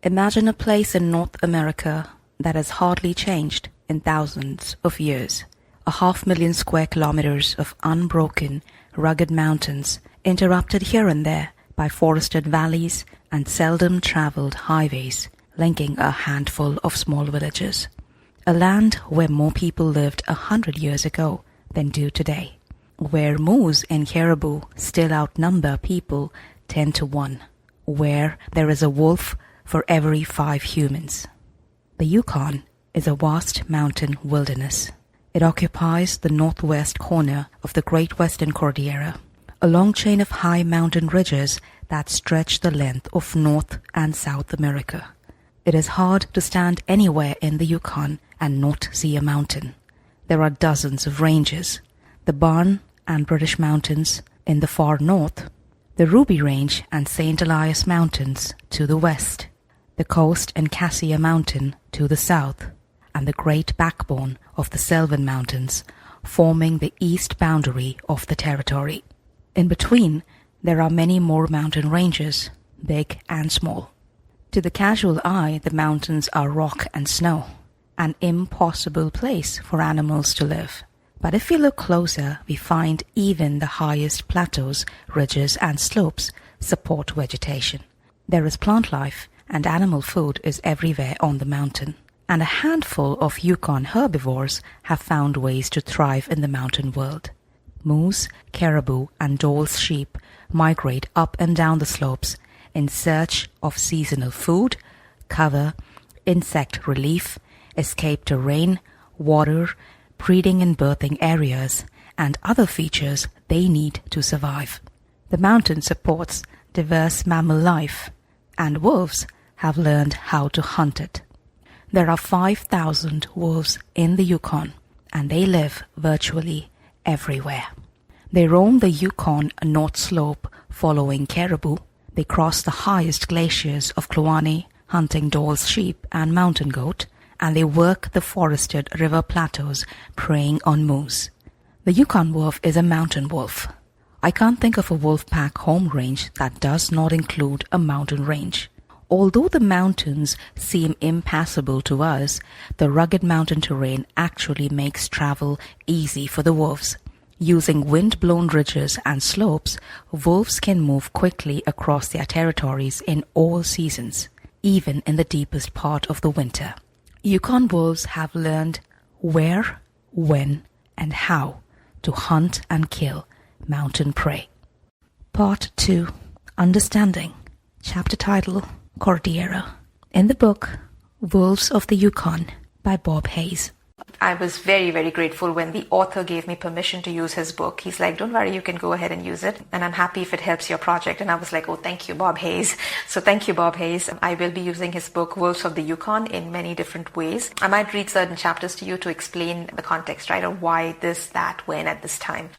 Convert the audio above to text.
Imagine a place in North America that has hardly changed in thousands of years. 500,000 square kilometers of unbroken, rugged mountains, interrupted here and there by forested valleys and seldom-traveled highways, linking a handful of small villages. A land where more people lived 100 years ago than do today, where moose and caribou still outnumber people 10 to 1, where there is a wolf for every 5 humans. The Yukon is a vast mountain wilderness. It occupies the northwest corner of the Great Western Cordillera, a long chain of high mountain ridges that stretch the length of North and South America. It is hard to stand anywhere in the Yukon and not see a mountain. There are dozens of ranges: the Barn and British Mountains in the far north, the Ruby Range and St. Elias Mountains to the west, the Coast and Cassia Mountain to the south, and the great backbone of the Selwyn Mountains, forming the east boundary of the territory. In between, there are many more mountain ranges, big and small. To the casual eye, the mountains are rock and snow, an impossible place for animals to live. But if we look closer, we find even the highest plateaus, ridges, and slopes support vegetation. There is plant life, and animal food is everywhere on the mountain. And a handful of Yukon herbivores have found ways to thrive in the mountain world. Moose, caribou, and Dole's sheep migrate up and down the slopes in search of seasonal food, cover, insect relief, escape to rain, water, breeding and birthing areas, and other features they need to survive. The mountain supports diverse mammal life, and wolves have learned how to hunt it. There are 5,000 wolves in the Yukon, and they live virtually everywhere. They roam the Yukon North Slope following caribou. They cross the highest glaciers of Kluane, hunting Dole's sheep and mountain goat, and they work the forested river plateaus preying on moose. The Yukon wolf is a mountain wolf. I can't think of a wolf pack home range that does not include a mountain range. Although the mountains seem impassable to us, the rugged mountain terrain actually makes travel easy for the wolves. Using wind-blown ridges and slopes, wolves can move quickly across their territories in all seasons, even in the deepest part of the winter. Yukon wolves have learned where, when, and how to hunt and kill mountain prey. Part 2. Understanding. Chapter title: Cordillera. In the book Wolves of the Yukon by Bob Hayes. I was very, very grateful when the author gave me permission to use his book. He's like, don't worry, you can go ahead and use it, and I'm happy if it helps your project. And I was like, oh, thank you, Bob Hayes. So thank you, Bob Hayes. I will be using his book, Wolves of the Yukon, in many different ways. I might read certain chapters to you to explain the context, right, or why this, that, when, at this time.